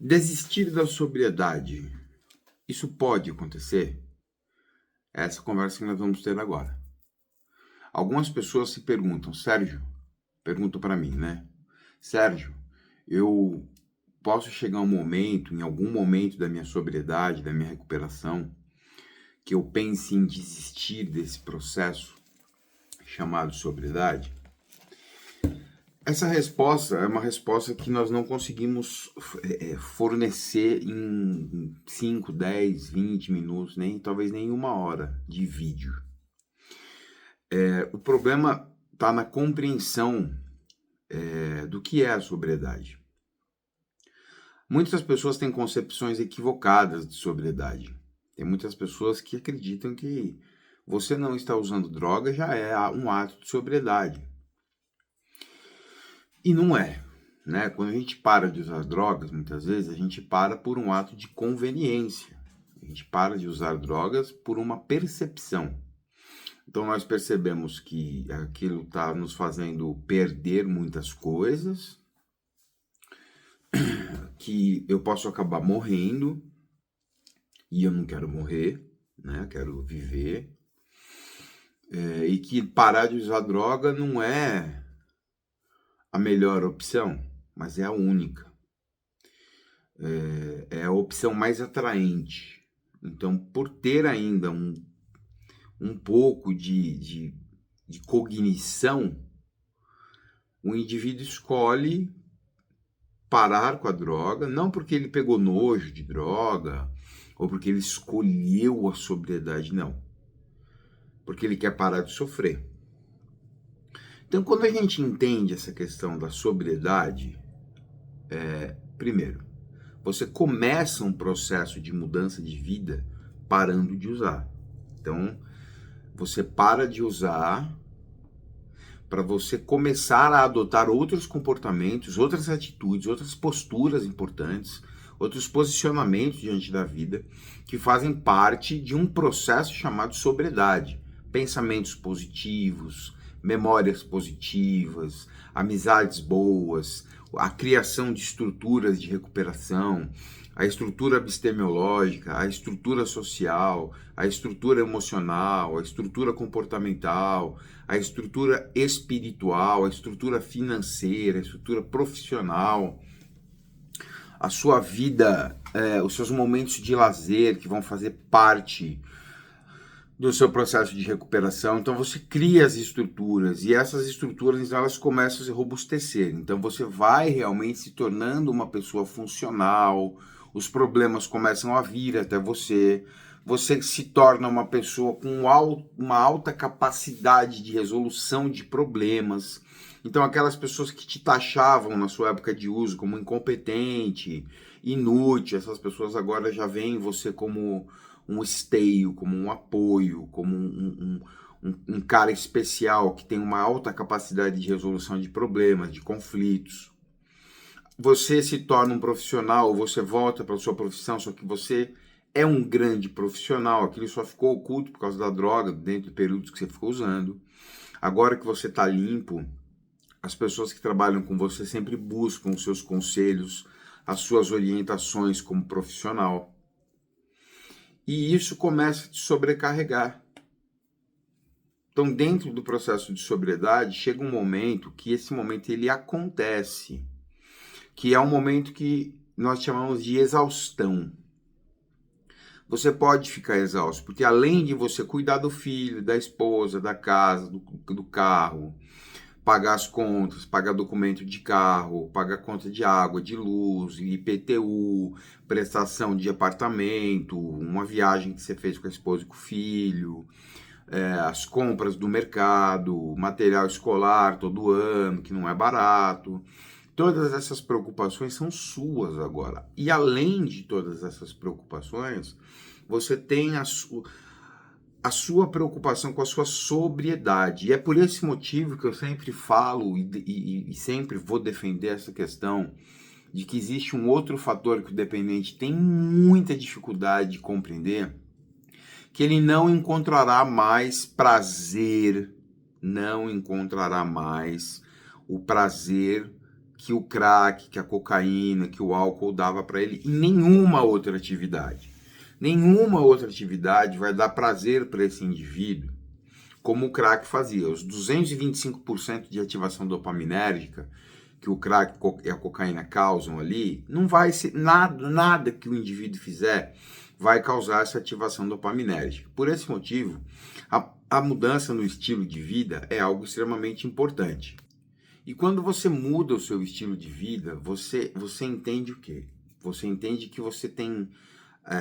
Desistir da sobriedade, isso pode acontecer? É essa conversa que nós vamos ter agora. Algumas pessoas se perguntam, Sérgio, perguntam para mim, né? Sérgio, eu posso chegar um momento, em algum momento da minha sobriedade, da minha recuperação, que eu pense em desistir desse processo chamado sobriedade? Essa resposta é uma resposta que nós não conseguimos fornecer em 5, 10, 20 minutos, nem talvez nem uma hora de vídeo. O problema está na compreensão do que é a sobriedade. Muitas pessoas têm concepções equivocadas de sobriedade. Tem muitas pessoas que acreditam que você não está usando droga já é um ato de sobriedade. E não é, né? Quando a gente para de usar drogas, muitas vezes a gente para por um ato de conveniência. A gente para de usar drogas por uma percepção. Então nós percebemos que aquilo está nos fazendo perder muitas coisas, que eu posso acabar morrendo, e eu não quero morrer, né? Quero viver. E que parar de usar droga não é a melhor opção, mas é a única. É a opção mais atraente. Então, por ter ainda um pouco de cognição, o indivíduo escolhe parar com a droga, não porque ele pegou nojo de droga, ou porque ele escolheu a sobriedade, não. Porque ele quer parar de sofrer. Então, quando a gente entende essa questão da sobriedade, primeiro, você começa um processo de mudança de vida parando de usar. Então, você para de usar para você começar a adotar outros comportamentos, outras atitudes, outras posturas importantes, outros posicionamentos diante da vida que fazem parte de um processo chamado sobriedade. Pensamentos positivos, memórias positivas, amizades boas, a criação de estruturas de recuperação, a estrutura epistemológica, a estrutura social, a estrutura emocional, a estrutura comportamental, a estrutura espiritual, a estrutura financeira, a estrutura profissional, a sua vida, os seus momentos de lazer que vão fazer parte do seu processo de recuperação. Então você cria as estruturas e essas estruturas elas começam a se robustecer. Então você vai realmente se tornando uma pessoa funcional, os problemas começam a vir até você, você se torna uma pessoa com uma alta capacidade de resolução de problemas. Então aquelas pessoas que te taxavam na sua época de uso como incompetente, inútil, essas pessoas agora já veem você como um esteio, como um apoio, como um cara especial que tem uma alta capacidade de resolução de problemas, de conflitos. Você se torna um profissional, você volta para a sua profissão, só que você é um grande profissional, aquilo só ficou oculto por causa da droga, dentro do período que você ficou usando. Agora que você está limpo, as pessoas que trabalham com você sempre buscam os seus conselhos, as suas orientações como profissional. E isso começa a te sobrecarregar. Então, dentro do processo de sobriedade, chega um momento que esse momento ele acontece, que é um momento que nós chamamos de exaustão. Você pode ficar exausto, porque além de você cuidar do filho, da esposa, da casa, do carro, pagar as contas, pagar documento de carro, pagar conta de água, de luz, IPTU, prestação de apartamento, uma viagem que você fez com a esposa e com o filho, as compras do mercado, material escolar todo ano, que não é barato. Todas essas preocupações são suas agora. E além de todas essas preocupações, você tem a sua preocupação com a sua sobriedade. E é por esse motivo que eu sempre falo e sempre vou defender essa questão de que existe um outro fator que o dependente tem muita dificuldade de compreender, que ele não encontrará mais prazer, não encontrará mais o prazer que o crack, que a cocaína, que o álcool dava para ele em nenhuma outra atividade. Nenhuma outra atividade vai dar prazer para esse indivíduo como o crack fazia. Os 225% de ativação dopaminérgica que o crack e a cocaína causam ali, não vai ser nada que o indivíduo fizer vai causar essa ativação dopaminérgica. Por esse motivo, a mudança no estilo de vida é algo extremamente importante. E quando você muda o seu estilo de vida, você entende o quê? Você entende que você tem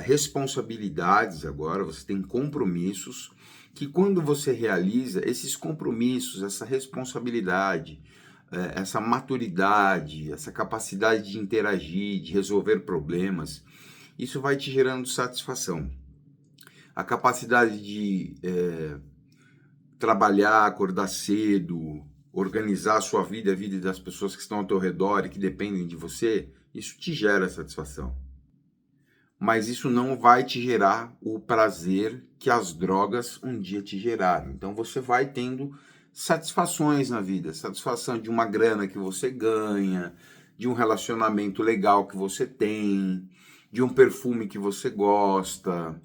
responsabilidades agora, você tem compromissos, que quando você realiza esses compromissos, essa responsabilidade, essa maturidade, essa capacidade de interagir, de resolver problemas, isso vai te gerando satisfação. A capacidade de trabalhar, acordar cedo, organizar a sua vida, a vida das pessoas que estão ao teu redor e que dependem de você, isso te gera satisfação. Mas isso não vai te gerar o prazer que as drogas um dia te geraram. Então você vai tendo satisfações na vida, satisfação de uma grana que você ganha, de um relacionamento legal que você tem, de um perfume que você gosta,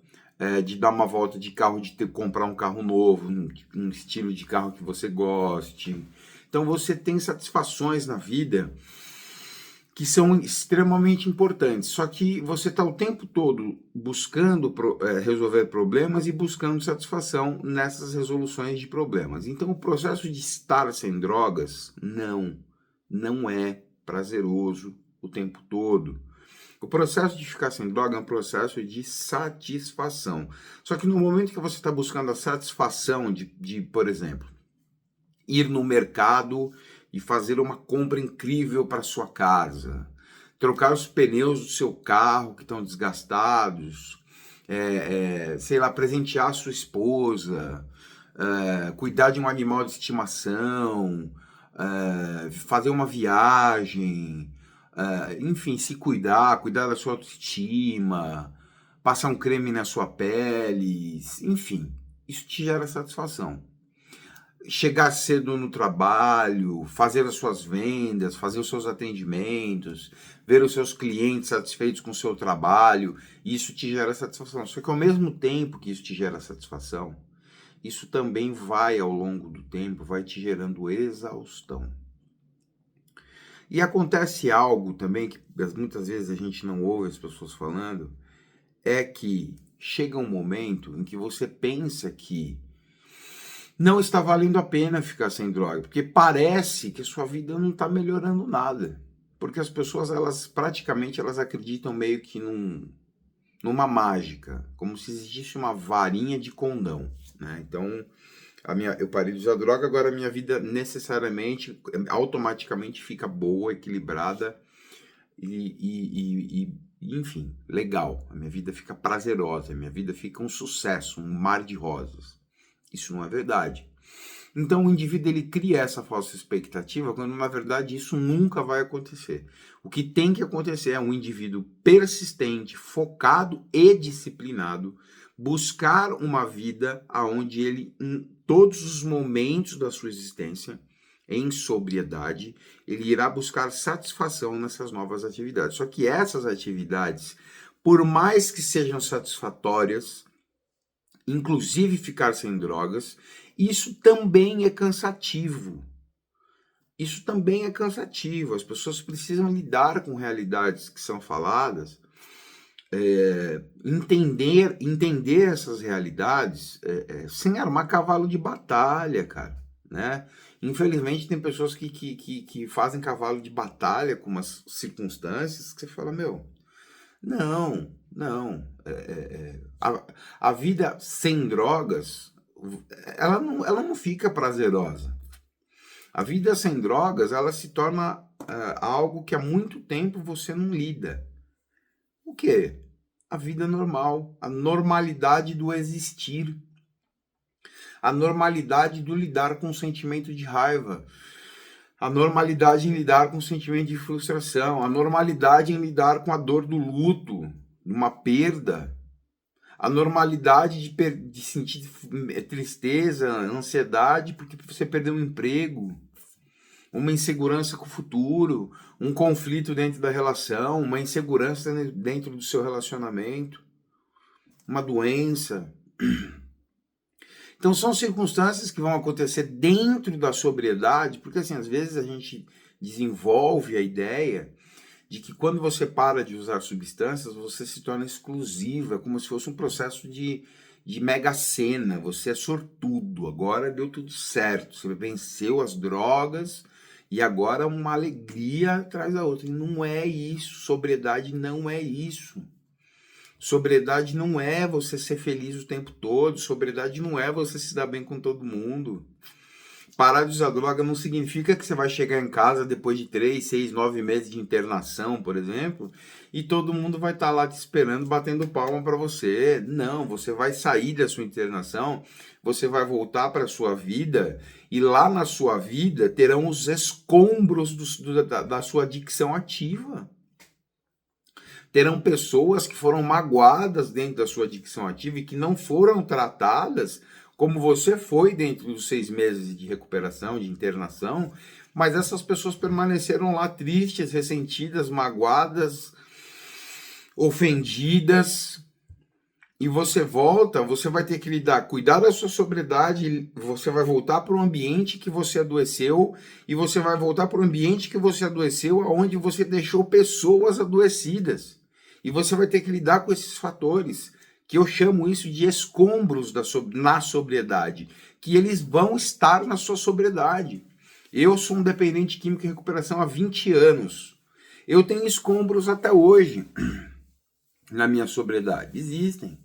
de dar uma volta de carro, de comprar um carro novo, um estilo de carro que você goste. Então você tem satisfações na vida que são extremamente importantes, só que você está o tempo todo buscando resolver problemas e buscando satisfação nessas resoluções de problemas. Então o processo de estar sem drogas não é prazeroso o tempo todo. O processo de ficar sem droga é um processo de satisfação. Só que no momento que você está buscando a satisfação de, por exemplo, ir no mercado e fazer uma compra incrível para sua casa, trocar os pneus do seu carro que estão desgastados, sei lá, presentear a sua esposa, cuidar de um animal de estimação, fazer uma viagem, enfim, se cuidar da sua autoestima, passar um creme na sua pele, enfim, isso te gera satisfação. Chegar cedo no trabalho, fazer as suas vendas, fazer os seus atendimentos, ver os seus clientes satisfeitos com o seu trabalho, isso te gera satisfação. Só que ao mesmo tempo que isso te gera satisfação, isso também vai, ao longo do tempo, vai te gerando exaustão. E acontece algo também que muitas vezes a gente não ouve as pessoas falando, é que chega um momento em que você pensa que não está valendo a pena ficar sem droga, porque parece que a sua vida não está melhorando nada. Porque as pessoas, elas acreditam meio que numa mágica, como se existisse uma varinha de condão, né? Então, eu parei de usar droga, agora a minha vida necessariamente, automaticamente fica boa, equilibrada e enfim, legal. A minha vida fica prazerosa, a minha vida fica um sucesso, um mar de rosas. Isso não é verdade. Então o indivíduo ele cria essa falsa expectativa quando na verdade isso nunca vai acontecer. O que tem que acontecer é um indivíduo persistente, focado e disciplinado, buscar uma vida onde ele, em todos os momentos da sua existência, em sobriedade, ele irá buscar satisfação nessas novas atividades. Só que essas atividades, por mais que sejam satisfatórias, inclusive ficar sem drogas, isso também é cansativo. Isso também é cansativo. As pessoas precisam lidar com realidades que são faladas, entender essas realidades sem armar cavalo de batalha, cara, né? Infelizmente tem pessoas que fazem cavalo de batalha com umas circunstâncias que você fala, meu, não. A vida sem drogas, ela não fica prazerosa. A vida sem drogas, ela se torna algo que há muito tempo você não lida. O quê? A vida normal, a normalidade do existir, a normalidade do lidar com o sentimento de raiva, a normalidade em lidar com o sentimento de frustração, a normalidade em lidar com a dor do luto, uma perda, a normalidade de sentir tristeza, ansiedade porque você perdeu um emprego, uma insegurança com o futuro, um conflito dentro da relação, uma insegurança dentro do seu relacionamento, uma doença. Então são circunstâncias que vão acontecer dentro da sobriedade, porque assim, às vezes a gente desenvolve a ideia de que quando você para de usar substâncias, você se torna exclusiva, como se fosse um processo de mega sena, você é sortudo, agora deu tudo certo, você venceu as drogas e agora uma alegria atrás da outra. E não é isso, sobriedade não é isso. Sobriedade não é você ser feliz o tempo todo, sobriedade não é você se dar bem com todo mundo. Parar de usar droga não significa que você vai chegar em casa depois de 3, 6, 9 meses de internação, por exemplo, e todo mundo vai estar lá te esperando, batendo palma para você. Não, você vai sair da sua internação, você vai voltar para a sua vida, e lá na sua vida terão os escombros da sua adicção ativa. Terão pessoas que foram magoadas dentro da sua adicção ativa e que não foram tratadas como você foi dentro dos 6 meses de recuperação, de internação, mas essas pessoas permaneceram lá tristes, ressentidas, magoadas, ofendidas, e você volta, você vai ter que cuidar da sua sobriedade, você vai voltar para o ambiente que você adoeceu, e você vai voltar para o ambiente que você adoeceu, onde você deixou pessoas adoecidas. E você vai ter que lidar com esses fatores, que eu chamo isso de escombros na sobriedade, que eles vão estar na sua sobriedade. Eu sou um dependente químico em recuperação há 20 anos. Eu tenho escombros até hoje na minha sobriedade. Existem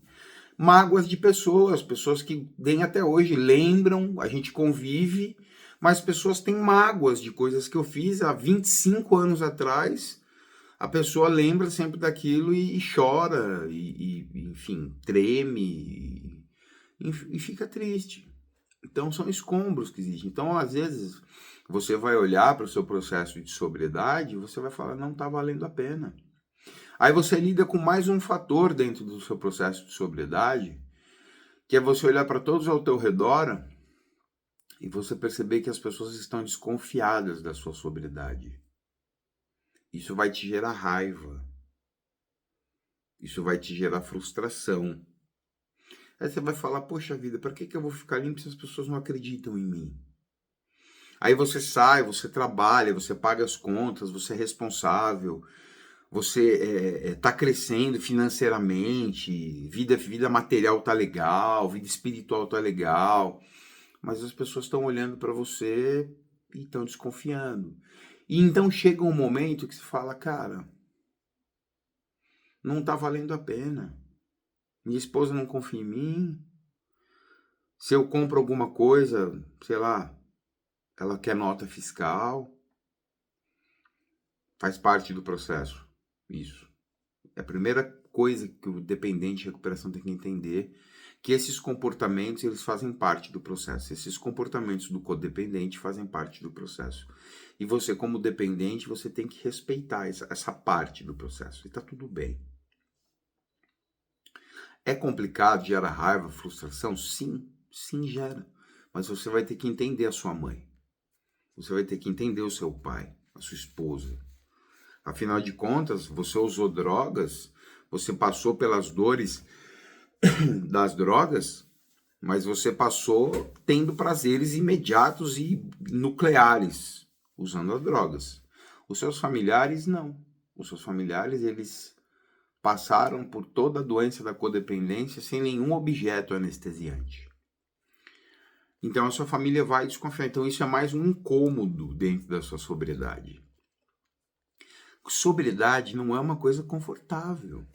mágoas de pessoas que nem até hoje lembram, a gente convive, mas pessoas têm mágoas de coisas que eu fiz há 25 anos atrás. A pessoa lembra sempre daquilo e chora, enfim, treme e fica triste. Então, são escombros que existem. Então, às vezes, você vai olhar para o seu processo de sobriedade e você vai falar, não está valendo a pena. Aí você lida com mais um fator dentro do seu processo de sobriedade, que é você olhar para todos ao teu redor e você perceber que as pessoas estão desconfiadas da sua sobriedade. Isso vai te gerar raiva. Isso vai te gerar frustração. Aí você vai falar, poxa vida, para que eu vou ficar limpo se as pessoas não acreditam em mim? Aí você sai, você trabalha, você paga as contas, você é responsável, você está crescendo financeiramente, vida material tá legal, vida espiritual tá legal, mas as pessoas estão olhando para você e estão desconfiando. E então chega um momento que você fala, cara, não tá valendo a pena. Minha esposa não confia em mim. Se eu compro alguma coisa, sei lá, ela quer nota fiscal. Faz parte do processo. Isso. É a primeira coisa que o dependente de recuperação tem que entender, que esses comportamentos, eles fazem parte do processo. Esses comportamentos do codependente fazem parte do processo. E você, como dependente, você tem que respeitar essa parte do processo. E tá tudo bem. É complicado, gera raiva, frustração? Sim, sim gera. Mas você vai ter que entender a sua mãe. Você vai ter que entender o seu pai, a sua esposa. Afinal de contas, você usou drogas, você passou pelas dores das drogas, mas você passou tendo prazeres imediatos e nucleares usando as drogas. Os seus familiares, não. Os seus familiares, eles passaram por toda a doença da codependência sem nenhum objeto anestesiante. Então a sua família vai desconfiar. Então isso é mais um incômodo dentro da sua sobriedade. Sobriedade não é uma coisa confortável.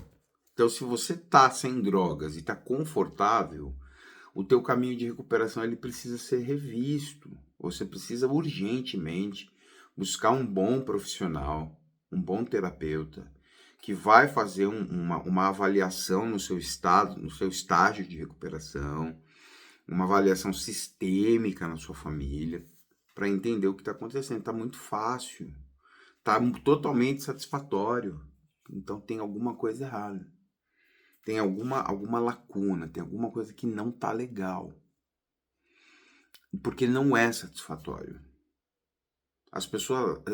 Então se você está sem drogas e está confortável, o teu caminho de recuperação ele precisa ser revisto. Você precisa urgentemente buscar um bom profissional, um bom terapeuta, que vai fazer uma avaliação no seu estado, no seu estágio de recuperação, uma avaliação sistêmica na sua família, para entender o que está acontecendo. Está muito fácil, está totalmente satisfatório. Então tem alguma coisa errada. Tem alguma lacuna, tem alguma coisa que não está legal. Porque não é satisfatório.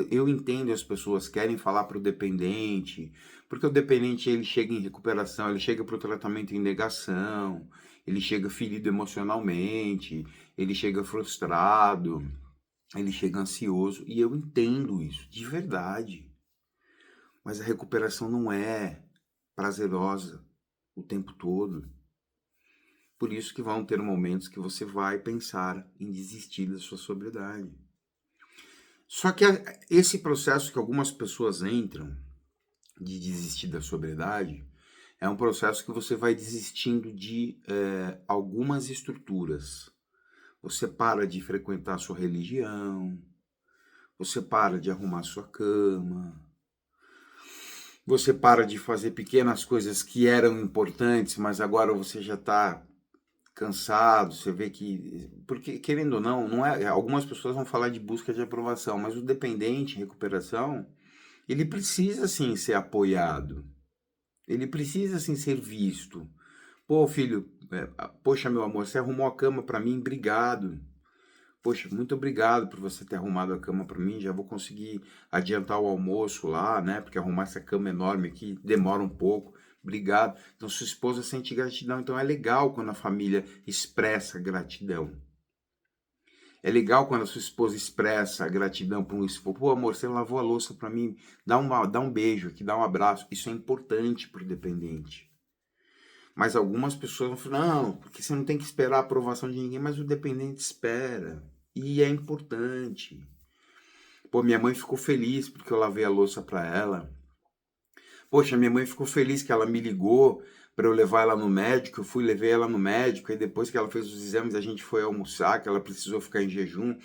Eu entendo as pessoas querem falar para o dependente, porque o dependente ele chega em recuperação, ele chega para o tratamento em negação, ele chega ferido emocionalmente, ele chega frustrado, ele chega ansioso, e eu entendo isso, de verdade. Mas a recuperação não é prazerosa o tempo todo. Por isso que vão ter momentos que você vai pensar em desistir da sua sobriedade. Só que esse processo que algumas pessoas entram de desistir da sobriedade é um processo que você vai desistindo de algumas estruturas. Você para de frequentar a sua religião, você para de arrumar a sua cama, você para de fazer pequenas coisas que eram importantes, mas agora você já está cansado, você vê que... Porque, querendo ou não, não é, algumas pessoas vão falar de busca de aprovação, mas o dependente em recuperação, ele precisa, sim, ser apoiado. Ele precisa, sim, ser visto. Pô, filho, poxa, meu amor, você arrumou a cama para mim, obrigado. Poxa, muito obrigado por você ter arrumado a cama para mim, já vou conseguir adiantar o almoço lá, né? Porque arrumar essa cama enorme aqui demora um pouco. Obrigado. Então, sua esposa sente gratidão. Então, é legal quando a família expressa gratidão. É legal quando a sua esposa expressa gratidão por um esposo. Pô, amor, você lavou a louça para mim, dá um beijo aqui, dá um abraço. Isso é importante para o dependente. Mas algumas pessoas vão falar, não, porque você não tem que esperar a aprovação de ninguém, mas o dependente espera. E é importante. Pô, minha mãe ficou feliz porque eu lavei a louça para ela. Poxa, minha mãe ficou feliz que ela me ligou para eu levar ela no médico. Eu fui, levei ela no médico. E depois que ela fez os exames, a gente foi almoçar, que ela precisou ficar em jejum.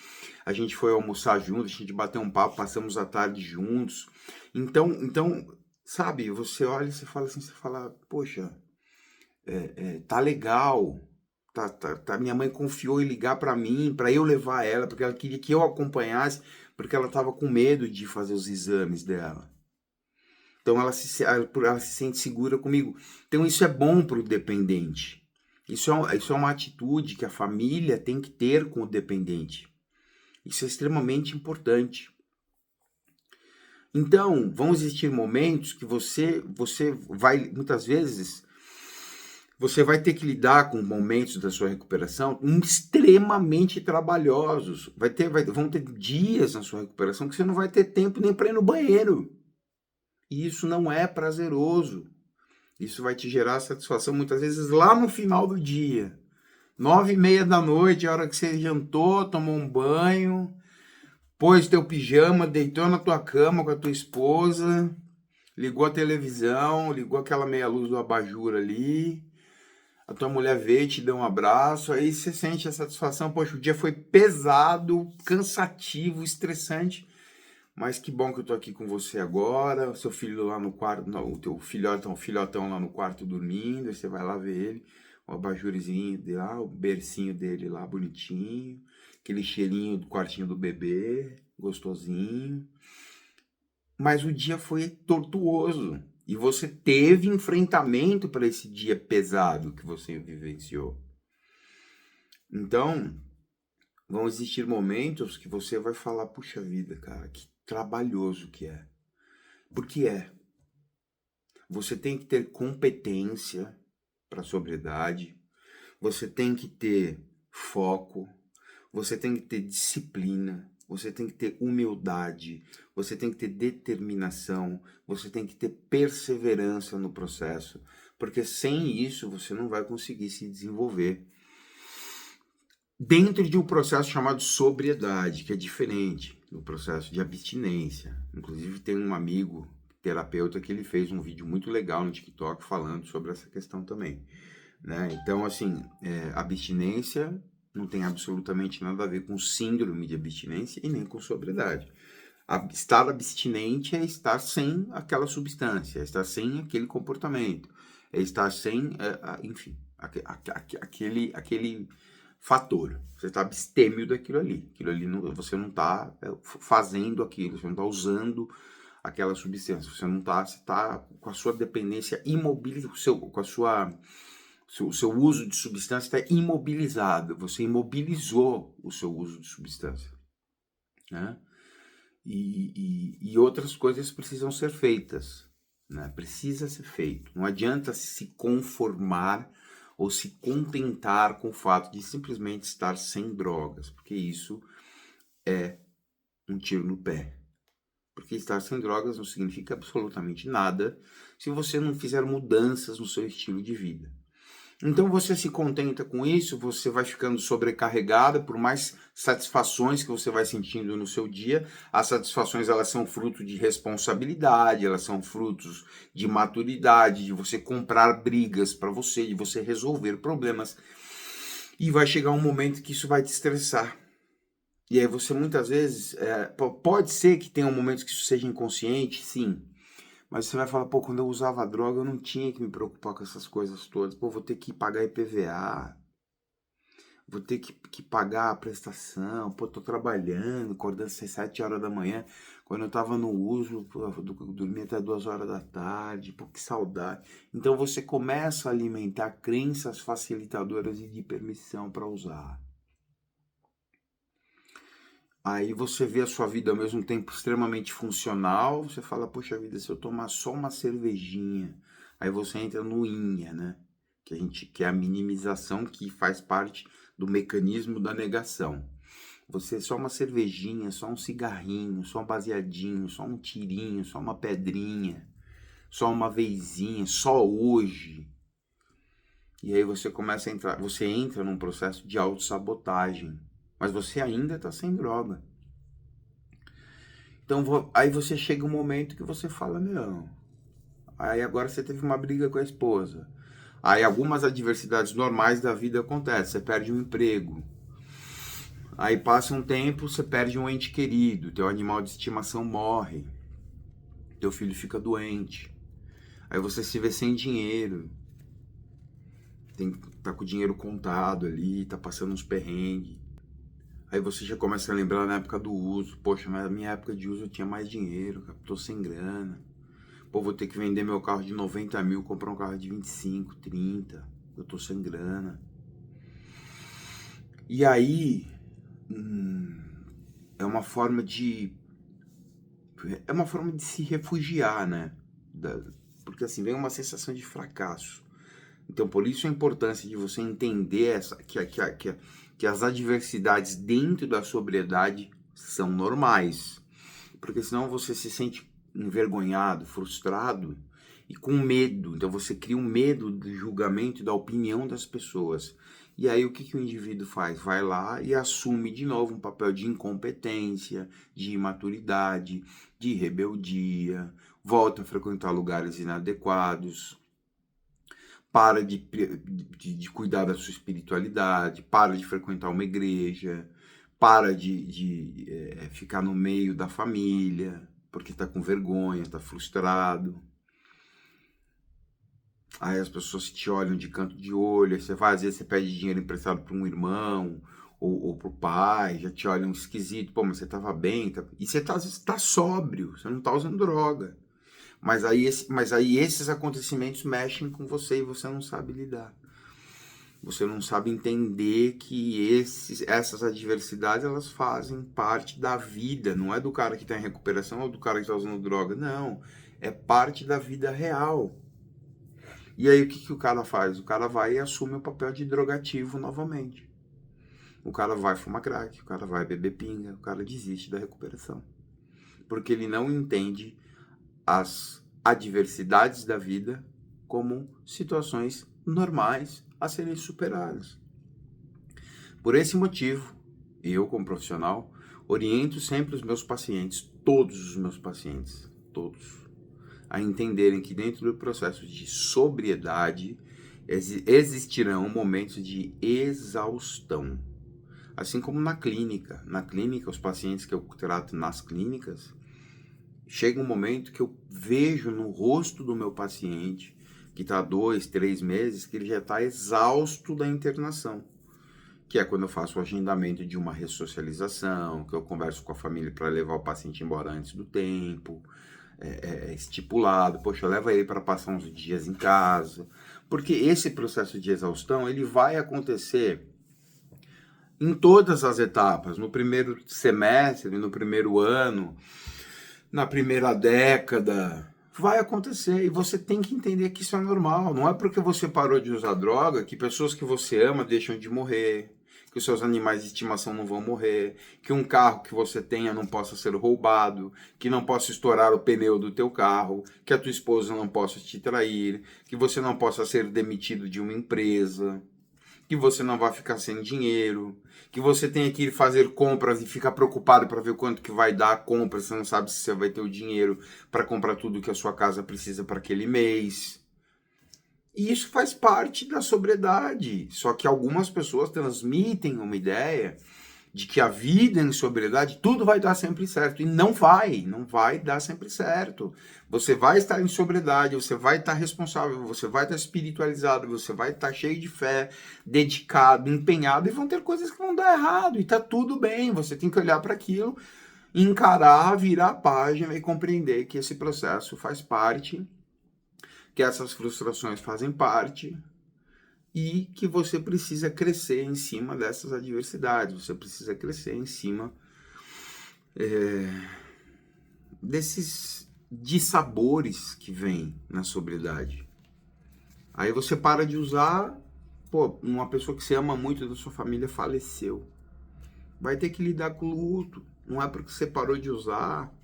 A gente foi almoçar juntos, a gente bateu um papo, passamos a tarde juntos. Então, sabe, você olha e você fala assim, você fala, poxa, tá legal. Minha mãe confiou em ligar para mim, para eu levar ela, porque ela queria que eu acompanhasse, porque ela estava com medo de fazer os exames dela. Então ela se sente segura comigo. Então isso é bom para o dependente. Isso é uma atitude que a família tem que ter com o dependente. Isso é extremamente importante. Então, vão existir momentos que você vai, muitas vezes, você vai ter que lidar com momentos da sua recuperação extremamente trabalhosos. Vão ter dias na sua recuperação que você não vai ter tempo nem para ir no banheiro. E isso não é prazeroso. Isso vai te gerar satisfação muitas vezes lá no final do dia. 9h30 da noite, a hora que você jantou, tomou um banho, pôs teu pijama, deitou na tua cama com a tua esposa, ligou a televisão, ligou aquela meia luz do abajur ali, a tua mulher veio e te deu um abraço, aí você sente a satisfação, poxa, o dia foi pesado, cansativo, estressante, mas que bom que eu tô aqui com você agora, o seu filho lá no quarto, não, o teu filhotão lá no quarto dormindo, aí você vai lá ver ele, o abajurzinho dele lá, o bercinho dele lá bonitinho, aquele cheirinho do quartinho do bebê, gostosinho. Mas o dia foi tortuoso e você teve enfrentamento para esse dia pesado que você vivenciou. Então, vão existir momentos que você vai falar, puxa vida, cara, que trabalhoso que é. Porque é. Você tem que ter competência para a sobriedade, você tem que ter foco, você tem que ter disciplina, você tem que ter humildade, você tem que ter determinação, você tem que ter perseverança no processo, porque sem isso você não vai conseguir se desenvolver. Dentro de um processo chamado sobriedade, que é diferente do processo de abstinência. Inclusive tem um amigo terapeuta que ele fez um vídeo muito legal no TikTok falando sobre essa questão também, né? Então, assim, abstinência não tem absolutamente nada a ver com síndrome de abstinência e nem com sobriedade. Estar abstinente é estar sem aquela substância, é estar sem aquele comportamento, é estar sem, enfim, aquele fator. Você está abstêmio daquilo ali. Aquilo ali você não está fazendo aquilo, você não está usando aquela substância, você não está, você está com a sua dependência imobilizada, o seu uso de substância está imobilizado, você imobilizou o seu uso de substância, né? e outras coisas precisam ser feitas, né? Precisa ser feito. Não adianta se conformar ou se contentar com o fato de simplesmente estar sem drogas, porque isso é um tiro no pé. Porque estar sem drogas não significa absolutamente nada se você não fizer mudanças no seu estilo de vida. Então você se contenta com isso, você vai ficando sobrecarregada por mais satisfações que você vai sentindo no seu dia. As satisfações, elas são fruto de responsabilidade, elas são frutos de maturidade, de você comprar brigas para você, de você resolver problemas. E vai chegar um momento que isso vai te estressar. E aí você muitas vezes, pode ser que tenha um momento que isso seja inconsciente, sim. Mas você vai falar, pô, quando eu usava droga eu não tinha que me preocupar com essas coisas todas. Pô, vou ter que pagar IPVA, vou ter que pagar a prestação, pô, tô trabalhando, acordando às 7 horas da manhã. Quando eu tava no uso, pô, eu dormia até 2 horas da tarde, pô, que saudade. Então você começa a alimentar crenças facilitadoras e de permissão para usar. Aí você vê a sua vida ao mesmo tempo extremamente funcional, você fala, poxa vida, se eu tomar só uma cervejinha, aí você entra no inha, né? Que é a minimização que faz parte do mecanismo da negação. Você só uma cervejinha, só um cigarrinho, só um baseadinho, só um tirinho, só uma pedrinha, só uma vezinha, só hoje. E aí você começa a entrar, você entra num processo de autossabotagem. Mas você ainda está sem droga. Então, aí você chega um momento que você fala, não. Aí agora você teve uma briga com a esposa. Aí algumas adversidades normais da vida acontecem. Você perde um emprego. Aí passa um tempo, você perde um ente querido. Teu animal de estimação morre. Teu filho fica doente. Aí você se vê sem dinheiro. Tá com o dinheiro contado ali, tá passando uns perrengues. Aí você já começa a lembrar na época do uso. Poxa, mas na minha época de uso eu tinha mais dinheiro, cara. Tô sem grana. Pô, vou ter que vender meu carro de 90 mil, comprar um carro de 25, 30. Eu tô sem grana. E aí, é uma forma de se refugiar, né? Porque assim, vem uma sensação de fracasso. Então, por isso a importância de você entender que as adversidades dentro da sobriedade são normais. Porque senão você se sente envergonhado, frustrado e com medo. Então você cria um medo do julgamento e da opinião das pessoas. E aí o que o indivíduo faz? Vai lá e assume de novo um papel de incompetência, de imaturidade, de rebeldia, volta a frequentar lugares inadequados, para de cuidar da sua espiritualidade, para de frequentar uma igreja, para de ficar no meio da família, porque está com vergonha, está frustrado. Aí as pessoas te olham de canto de olho, aí você vai, às vezes você pede dinheiro emprestado para um irmão ou para o pai, já te olham esquisito, pô, mas você estava bem, e você tá sóbrio, você não está usando droga. Mas aí esses acontecimentos mexem com você e você não sabe lidar. Você não sabe entender que essas adversidades, elas fazem parte da vida. Não é do cara que está em recuperação ou do cara que está usando droga. Não, é parte da vida real. E aí o que o cara faz? O cara vai e assume o papel de drogativo novamente. O cara vai fumar crack, o cara vai beber pinga, o cara desiste da recuperação. Porque ele não entende as adversidades da vida como situações normais a serem superadas. Por esse motivo, eu como profissional, oriento sempre os meus pacientes, todos os meus pacientes, todos, a entenderem que dentro do processo de sobriedade existirão momentos de exaustão. Assim como na clínica. Na clínica, os pacientes que eu trato nas clínicas, chega um momento que eu vejo no rosto do meu paciente, que está 2, 3 meses, que ele já está exausto da internação. Que é quando eu faço o agendamento de uma ressocialização, que eu converso com a família para levar o paciente embora antes do tempo, estipulado, poxa, leva ele para passar uns dias em casa. Porque esse processo de exaustão, ele vai acontecer em todas as etapas, no primeiro semestre, no primeiro ano, na primeira década, vai acontecer e você tem que entender que isso é normal. Não é porque você parou de usar droga que pessoas que você ama deixam de morrer, que os seus animais de estimação não vão morrer, que um carro que você tenha não possa ser roubado, que não possa estourar o pneu do teu carro, que a tua esposa não possa te trair, que você não possa ser demitido de uma empresa, que você não vai ficar sem dinheiro, que você tenha que ir fazer compras e ficar preocupado para ver quanto que vai dar a compra, você não sabe se você vai ter o dinheiro para comprar tudo que a sua casa precisa para aquele mês. E isso faz parte da sobriedade, só que algumas pessoas transmitem uma ideia de que a vida em sobriedade tudo vai dar sempre certo. E não vai dar sempre certo. Você vai estar em sobriedade, você vai estar responsável, você vai estar espiritualizado, você vai estar cheio de fé, dedicado, empenhado, e vão ter coisas que vão dar errado. E tá tudo bem, você tem que olhar para aquilo, encarar, virar a página e compreender que esse processo faz parte, que essas frustrações fazem parte, e que você precisa crescer em cima dessas adversidades, você precisa crescer em cima desses dissabores que vêm na sobriedade. Aí você para de usar, pô, uma pessoa que você ama muito da sua família faleceu. Vai ter que lidar com o luto. Não é porque você parou de usar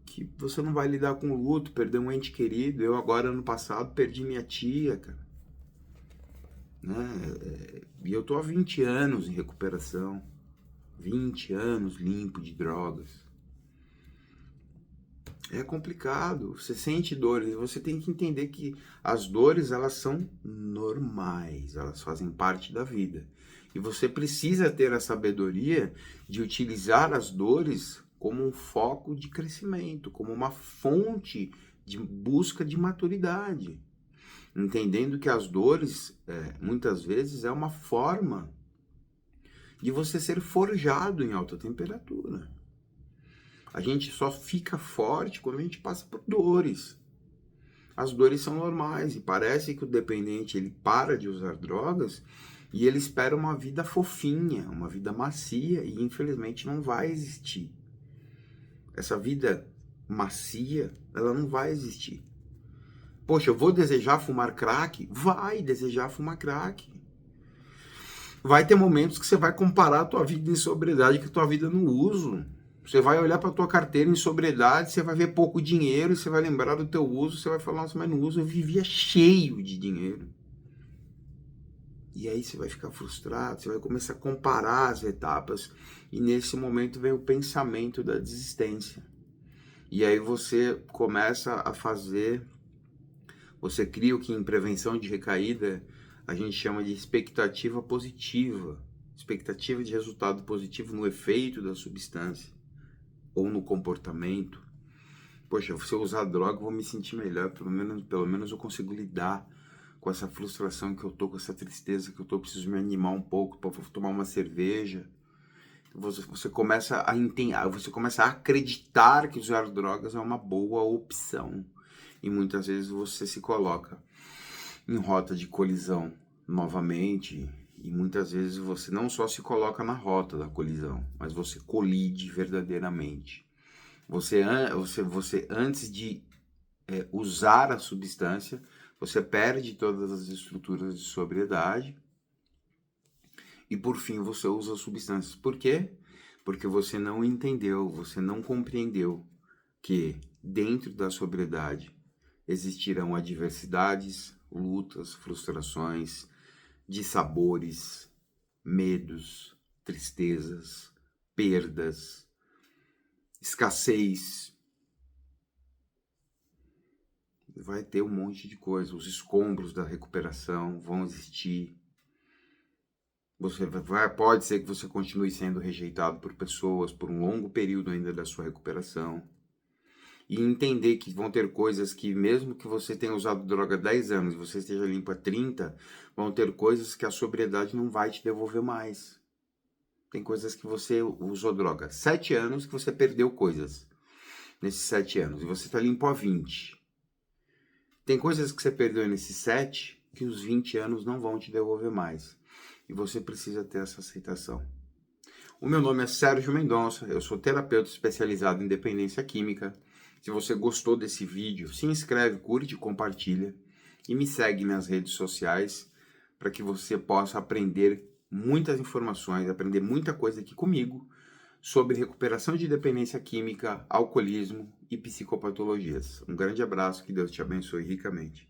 que você não vai lidar com o luto, perder um ente querido. Eu agora, ano passado, perdi minha tia, cara. Né? E eu tô há 20 anos em recuperação, 20 anos limpo de drogas. É complicado, você sente dores, você tem que entender que as dores, elas são normais, elas fazem parte da vida. E você precisa ter a sabedoria de utilizar as dores como um foco de crescimento, como uma fonte de busca de maturidade. Entendendo que as dores, muitas vezes, é uma forma de você ser forjado em alta temperatura. A gente só fica forte quando a gente passa por dores. As dores são normais e parece que o dependente ele para de usar drogas e ele espera uma vida fofinha, uma vida macia, e infelizmente não vai existir. Essa vida macia, ela não vai existir. Poxa, eu vou desejar fumar crack? Vai desejar fumar crack. Vai ter momentos que você vai comparar a tua vida em sobriedade com a tua vida no uso. Você vai olhar para a tua carteira em sobriedade, você vai ver pouco dinheiro, você vai lembrar do teu uso, você vai falar, nossa, mas no uso eu vivia cheio de dinheiro. E aí você vai ficar frustrado, você vai começar a comparar as etapas, e nesse momento vem o pensamento da desistência. E aí você começa a fazer, você cria o que em prevenção de recaída a gente chama de expectativa positiva, expectativa de resultado positivo no efeito da substância ou no comportamento. Poxa, se eu usar droga, eu vou me sentir melhor, pelo menos eu consigo lidar com essa frustração que eu tô, com essa tristeza que eu tô, preciso me animar um pouco para tomar uma cerveja. Você começa a entender, você começa a acreditar que usar drogas é uma boa opção. E muitas vezes você se coloca em rota de colisão novamente, e muitas vezes você não só se coloca na rota da colisão, mas você colide verdadeiramente. Você antes de usar a substância, você perde todas as estruturas de sobriedade e por fim você usa as substâncias. Por quê? Porque você não entendeu, você não compreendeu que dentro da sobriedade existirão adversidades, lutas, frustrações, dissabores, medos, tristezas, perdas, escassez. Vai ter um monte de coisa, os escombros da recuperação vão existir. Pode ser que você continue sendo rejeitado por pessoas por um longo período ainda da sua recuperação. E entender que vão ter coisas que, mesmo que você tenha usado droga há 10 anos e você esteja limpo há 30, vão ter coisas que a sobriedade não vai te devolver mais. Tem coisas que você usou droga 7 anos que você perdeu coisas nesses 7 anos e você está limpo há 20. Tem coisas que você perdeu nesses 7 que os 20 anos não vão te devolver mais. e você precisa ter essa aceitação. O meu nome é Sérgio Mendonça, eu sou terapeuta especializado em dependência química. Se você gostou desse vídeo, se inscreve, curte, compartilha e me segue nas redes sociais para que você possa aprender muitas informações, aprender muita coisa aqui comigo sobre recuperação de dependência química, alcoolismo e psicopatologias. Um grande abraço, que Deus te abençoe ricamente.